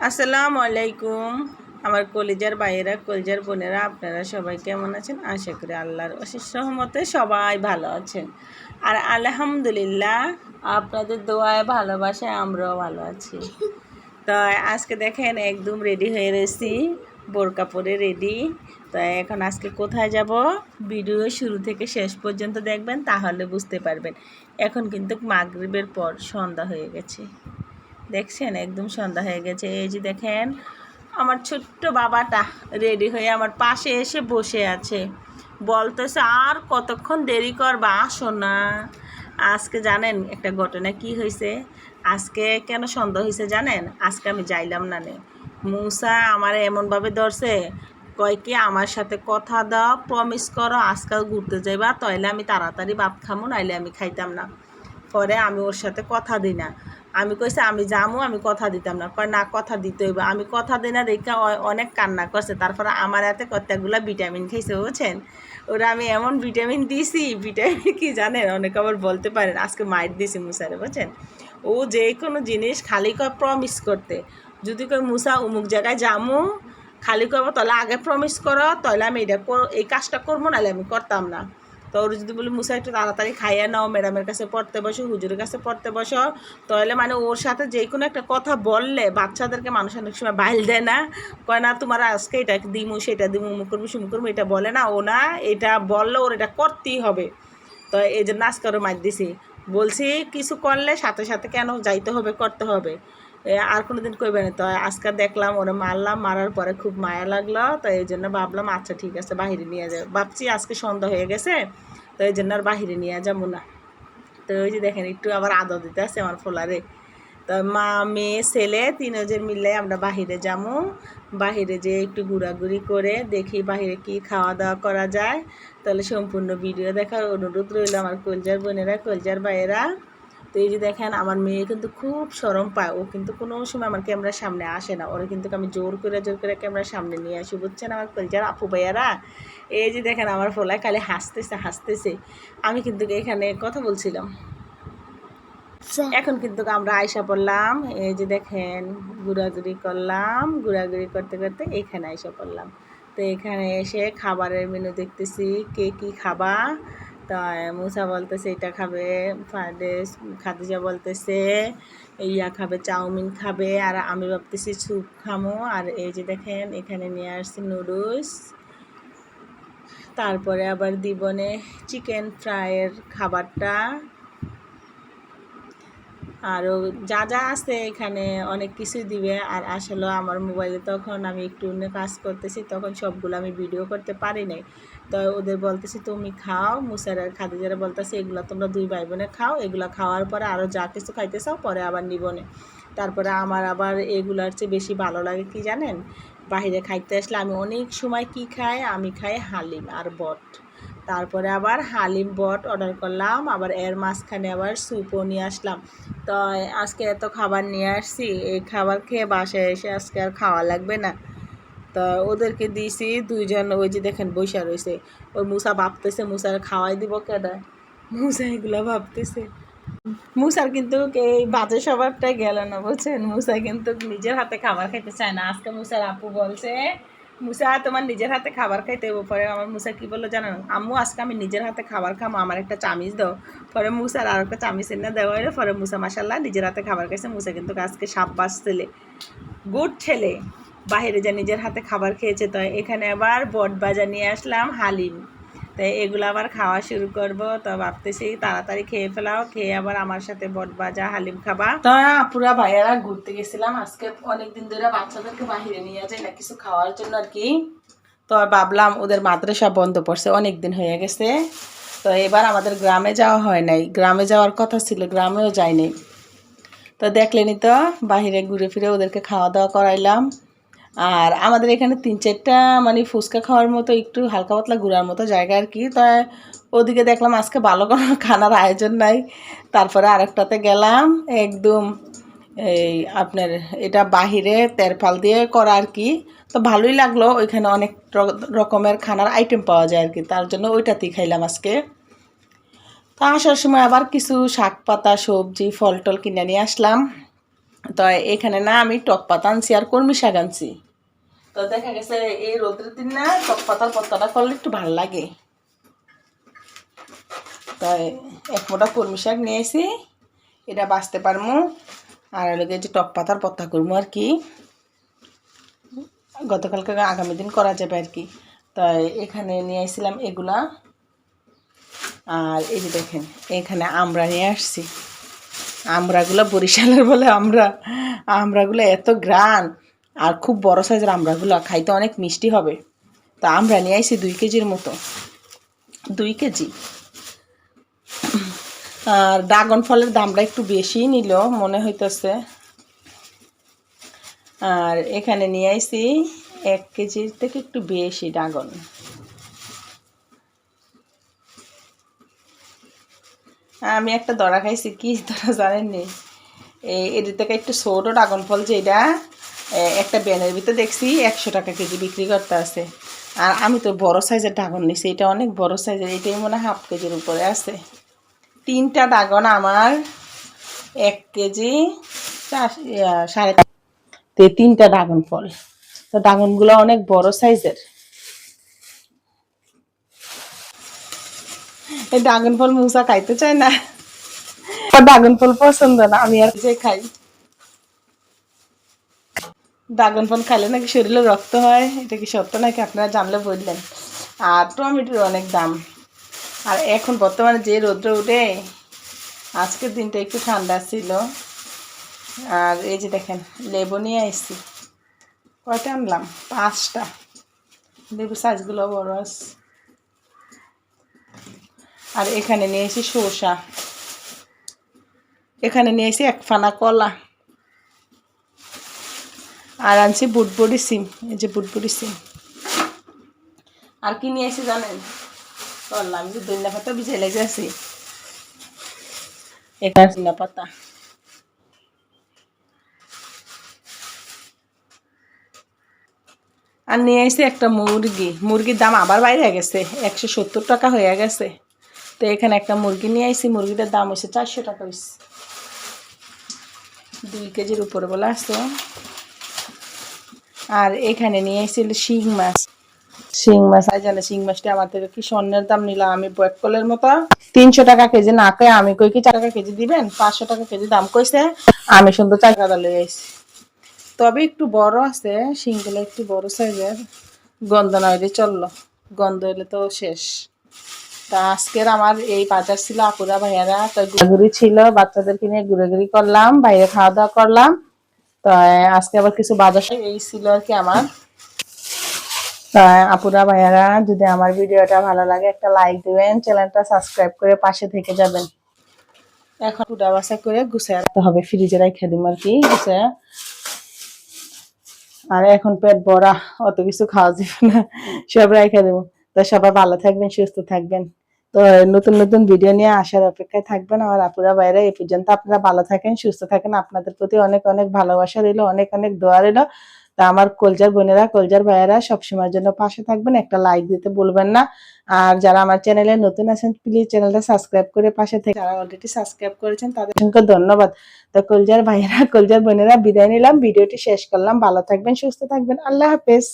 আসসালামু আলাইকুম আমার কলিজার ভাইয়েরা কলিজার বোনেরা আপনারা সবাই কেমন আছেন? আশা করি আল্লাহর অশেষ রহমতে সবাই ভালো আছেন। আর আলহামদুলিল্লাহ আপনাদের দোয়ায় ভালোবাসায় আমরাও ভালো আছি। তো আজকে দেখেন একদম রেডি হয়ে রয়েছি, বোরকা পরে রেডি। তো এখন আজকে কোথায় যাব ভিডিও শুরু থেকে শেষ পর্যন্ত দেখবেন, তাহলে বুঝতে পারবেন। এখন কিন্তু মাগরিবের পর সন্ধ্যা হয়ে গেছে, দেখছেন একদম সন্ধ্যা হয়ে গেছে। এই যে দেখেন আমার ছোট্ট বাবাটা রেডি হয়ে আমার পাশে এসে বসে আছে, বলতেছে আর কতক্ষণ দেরি করবা, আসো না। আজকে জানেন একটা ঘটনা কি হয়েছে? আজকে কেন সন্ধ্যা হয়েছে জানেন? আজকে আমি যাইলাম না নে, মুসা আমার এমনভাবে ধরছে, কয় কি আমার সাথে কথা দাও, প্রমিস করো আজকাল ঘুরতে যাইবা, তাইলে আমি তাড়াতাড়ি ভাত খামো, নাইলে আমি খাইতাম না। পরে আমি ওর সাথে কথা দিই না, আমি কইছি আমি যামু, আমি কথা দিতাম না। কয় না, কথা দিতে হইব। আমি কথা দিই না দেখে অনেক কান্না করছে। তারপরে আমার হাতে কতগুলো ভিটামিন খাইছে বুঝছেন। ওরা আমি এমন ভিটামিন দিয়েছি, ভিটামিন কি জানেন, অনেকে আবার বলতে পারেন আজকে মাইট দিয়েছি মুসারে বুঝছেন। ও যে কোনো জিনিস খালি কয় প্রমিস করতে, যদি কই মুসা অমুক জায়গায় যামু, খালি করবো তাহলে আগে প্রমিস করো, তাহলে আমি এই কাজটা করবো, নাহলে আমি করতাম না। তো ওর যদি বলি মুসা একটু তাড়াতাড়ি খাইয়ে নাও, ম্যাডামের কাছে পড়তে বসো, হুজুরের কাছে পড়তে বসো, তাহলে মানে ওর সাথে যে কোনো একটা কথা বললে বাচ্চাদেরকে মানুষ অনেক সময় বাইল দেয় না, কয় না তোমার আজকে এটা দিমু সেটা দিমু, মুখ করবো সুমুখ করবো, এটা বলে না ও, না এটা বললে ওর এটা করতেই হবে। তো এই জন্য আজকে ওরা মার দিছি, বলছি কিছু করলে সাথে সাথে কেন যাইতে হবে, করতে হবে, আর কোনো দিন কইবে না। তো আজকে দেখলাম ওরা মারলাম, মারার পরে খুব মায়া লাগলো, তো এই জন্য ভাবলাম আচ্ছা ঠিক আছে বাহিরে নিয়ে যাবে, ভাবছি আজকে সন্ধ্যা হয়ে গেছে, তো এই জন্য আর বাহিরে নিয়ে যাবো না। তো ওই যে দেখেন একটু আবার আদর দিতে আসছে আমার ফোলারে। তো মা মেয়ে ছেলে তিনজন মিলে আমরা বাহিরে যাবো, বাহিরে যেয়ে একটু ঘোরাঘুরি করে দেখি বাহিরে কি খাওয়া দাওয়া করা যায়। তাহলে সম্পূর্ণ ভিডিও দেখার অনুরোধ রইল আমার কলজার বোনেরা কলজার ভাইয়েরা। তো এই যে দেখেন আমার মেয়ে কিন্তু খুব শরম পায়, ও কিন্তু কোনো সময় আমার ক্যামেরার সামনে আসে না, ওরা কিন্তু আমি জোর করে ক্যামেরার সামনে নিয়ে আসি বুঝছেন আমার কলজার আপু ভাইয়ারা। এই যে দেখেন আমার ফোলায় খালি হাসতেছে হাসতেছে। আমি কিন্তু এখানে কথা বলছিলাম, এখন কিন্তু আমরা আয়সা পড়লাম। এই যে দেখেন ঘোরাঘুরি করলাম, ঘোরাঘুরি করতে করতে এখানে আয়সা পড়লাম। তো এখানে এসে খাবারের মেনু দেখতেছি কে কী খাবা। তা মুসা বলতেছে এটা খাবে ফ্রাইড রাইস, খাদিজা বলতেছে ইয়া খাবে চাউমিন খাবে, আর আমি ভাবতেছি স্যুপ খামো। আর এই যে দেখেন এখানে নিয়ে আসছি নুডলস, তারপরে আবার দিবনে চিকেন ফ্রাইয়ের খাবারটা, আরও যা যা আছে এখানে অনেক কিছুই দিবে। আর আসলে আমার মোবাইলে তখন আমি একটু অন্য কাজ করতেছি, তখন সবগুলো আমি ভিডিও করতে পারি নাই। তো ওদের বলতেছি তুমি খাও, মুসার আর খাদিজারা বলতেছে এগুলো তোমরা দুই ভাই বোনে খাও, এগুলো খাওয়ার পরে আরও যা কিছু খাইতে চাও পরে আবার নিবনে। তারপরে আমার আবার এগুলার চেয়ে বেশি ভালো লাগে কি জানেন, বাহিরে খাইতে আসলে আমি অনেক সময় কি খাই, আমি খাই হালিম আর বট। তারপরে আবার হালিম বট অর্ডার করলাম, আবার এর মাঝখানে আবার স্যুপও নিয়ে আসলাম। তো আজকে এত খাবার নিয়ে আসছি, এই খাবার খেয়ে বাসায় এসে আজকে আর খাওয়া লাগবে না। তো ওদেরকে দিয়েছি দুইজন, ওই যে দেখেন বৈশা রয়েছে। ওই মুসা ভাবতেছে মুসার খাওয়াই দিব কেডা, মুসা এগুলো ভাবতেছে। মুসার কিন্তু এই বাজে স্বভাবটাই গেল না বুঝছেন, মুসা কিন্তু নিজের হাতে খাবার খাইতে চায় না। আজকে মুসার আপু বলছে মুসা তোমার নিজের হাতে খাবার খাইতে হবে। পরে আমার মুসা কি বললো জানেন, আম্মু আজকে আমি নিজের হাতে খাবার খাবো, আমার একটা চামিচ দাও। পরে মুসার আর একটা চামিচ এনে দেওয়া হলো, পরে মুসা মাসাল্লাহ নিজের হাতে খাবার খাইছে। মুসা কিন্তু আজকে সাব্বাস ছেলে, গুড ছেলে, বাহিরে যা নিজের হাতে খাবার খেয়েছে। তো এখানে আবার বট বাজা নিয়ে আসলাম হালিম, তাই এগুলো আবার খাওয়া শুরু করব। তো ভাবতেছি তাড়াতাড়ি খেয়ে ফেলাও, খেয়ে আবার আমার সাথে বট ভাজা হালিম খাবা। তো আপুরা ভাইয়ারা ঘুরতে গেছিলাম আজকে, অনেকদিন ধরে বাচ্চাদেরকে বাহিরে নিয়ে যায় না কিছু খাওয়ার জন্য আর কি। তো ভাবলাম ওদের মাদ্রাসা বন্ধ পড়ছে, অনেক দিন হয়ে গেছে। তো এবার আমাদের গ্রামে যাওয়া হয় নাই, গ্রামে যাওয়ার কথা ছিল, গ্রামেও যায়নি। তো দেখলেনি তো বাহিরে ঘুরে ফিরে ওদেরকে খাওয়া দাওয়া করাইলাম। আর আমাদের এখানে 3-4টা মানে ফুচকা খাওয়ার মতো একটু হালকা পাতলা ঘোরার মতো জায়গা আর কি। তাই ওদিকে দেখলাম আজকে ভালো কোনো খানার আয়োজন নাই। তারপরে আরেকটাতে গেলাম একদম এই আপনার এটা বাহিরে তেরপাল দিয়ে করা আর কি। তো ভালোই লাগলো, ওইখানে অনেক রকমের খানার আইটেম পাওয়া যায় আর কি, তার জন্য ওইটাতেই খাইলাম আজকে। তো আসার সময় আবার কিছু শাক পাতা সবজি ফল টল কিনে নিয়ে আসলাম। তো এখানে না আমি টক পাতা আনছি আর কলমি শাক আনছি। তো দেখা গেছে এই রোদের দিন না টক পাতার পত্তাটা করলে একটু ভালো লাগে। তাই এক মোটা কলমি শাক নিয়েছি, এটা বাঁচতে পারবো। আর এলাকে যে টক পাতার পত্তা করবো আর কি, গতকালকে আগামী দিন করা যাবে আর কি। তাই এখানে নিয়ে আসছিলাম এগুলা। আর এই যে দেখেন এখানে আমরা নিয়ে আসছি। আমড়াগুলো বরিশালের বলে আমড়াগুলো এত গ্রান, আর খুব বড় সাইজের আমড়াগুলো, খাইতে অনেক মিষ্টি হবে। তো আমরা নিয়ে আসছি 2 কেজির মতো, 2 কেজি। আর ড্রাগন ফলের দামটা একটু বেশি নিল মনে হইতেছে। আর এখানে নিয়ে আসছি 1 কেজির থেকে একটু বেশি ড্রাগন। আমি একটা ধরা খাইছি, কি ধরা জানেননি, এর থেকে একটু ছোট ড্রাগন ফল, যেটা একটা ব্যানের ভিতরে দেখছি 100 টাকা কেজি বিক্রি করতে আছে। আর আমি তো বড় সাইজের ড্রাগন নিছি, এটা অনেক বড় সাইজের, এটাই মনে হয় 1/2 কেজির উপরে আছে। 3টা ড্রাগন আমার 1 কেজি 3.5। 3টা ড্রাগন ফল, তো ড্রাগনগুলো অনেক বড় সাইজের। এই ড্রাগন ফল মুসা খাইতে চায় না, ড্রাগন ফল পছন্দ না, আমি আর যে খাই। ড্রাগন ফল খাইলে নাকি শরীরে রক্ত হয়, এটা কি সত্য নাকি আপনারা জানলে বললেন। আর টমেটোর অনেক দাম। আর এখন বর্তমানে যে রৌদ্র উঠে, আজকের দিনটা একটু ঠান্ডা ছিল। আর এই যে দেখেন লেবু নিয়ে আসছি, কয়টা আনলাম, 5টা। লেবু সাইজগুলো বড় আছে। আর এখানে নিয়ে এসেছি শসা, এখানে নিয়ে এসেছি 1 ফানা কলা। আর আনছি বুটবুড়ি সিম, এই যে বুটবুড়ি সিম। আর কি নিয়ে এসে জানেন, করলাম যে ধনিয়া পাতা ভিজে লেগে আছি, এখানে ধনিয়া পাতা। আর নিয়ে এসে একটা মুরগির দাম আবার বাইরে গেছে, 170 টাকা হয়ে গেছে। তো এখানে একটা মুরগি নিয়ে আসছি, মুরগিটার দাম হয়েছে 400 টাকা হয়েছে, 2 কেজির উপরে বলে আসতো। আর এখানে নিয়ে এসেছিল শিং মাছ আর জানে শিং মাছটা আমার থেকে কি স্বর্ণের দাম নিলাম। আমি বয়েক কলের মতো 300 টাকা কেজি না কয়ে আমি কই কি 4 টাকা কেজি দিবেন, 500 টাকা কেজি দাম কইছে। আমি সুন্দর 4 টাকা লয়ে আইছি। তবে একটু বড় আছে শিংগুলো, একটু বড় সাইজের। গন্ধ না হইলে চললো, গন্ধ হইলে তো শেষ। তা আজকের আমার এই বাজার ছিল আপুরা ভাইয়ারা, তো ঘুরাঘুরি ছিল, বাচ্চাদেরকে নিয়ে ঘুরাঘুরি করলাম, বাইরে খাওয়া দাওয়া করলাম। তো আজকে আবার কিছু বাজার এই ছিল আর কি আমার। তা আপুরা ভাইয়ারা, যদি আমার ভিডিওটা ভালো লাগে একটা লাইক দিবেন, চ্যানেলটা সাবস্ক্রাইব করে পাশে থেকে যাবেন। এখন কুড়া বাছা করে গুছায় রাখতে হবে, ফ্রিজে রেখে দিম আর কি গুছায়। আর এখন পেট ভরা, অত কিছু খাওয়া যাবে না, সব রেখে দেবো। তো সবাই ভালো থাকবেন, সুস্থ থাকবেন। তো নতুন নতুন ভিডিও নিয়ে আসার অপেক্ষায় থাকবেন আমার আপুরা ভাইরা। এই পর্যন্ত আপনারা ভালো থাকেন, সুস্থ থাকেন। আপনাদের প্রতি অনেক অনেক ভালোবাসা রইলো, অনেক অনেক দোয়া রইলো। তা আমার কলজার বোনেরা, কলজার ভাইয়েরা সবসময়ের জন্য পাশে থাকবেন, একটা লাইক দিতে ভুলবেন না। আর যারা আমার চ্যানেলে নতুন আছেন প্লিজ চ্যানেলটা সাবস্ক্রাইব করে পাশে থেকে, যারা অলরেডি সাবস্ক্রাইব করেছেন তাদের অসংখ্য ধন্যবাদ। তো কলজার ভাইয়েরা, কলজার বোনেরা, বিদায় নিলাম, ভিডিওটি শেষ করলাম। ভালো থাকবেন, সুস্থ থাকবেন, আল্লাহ হাফেজ।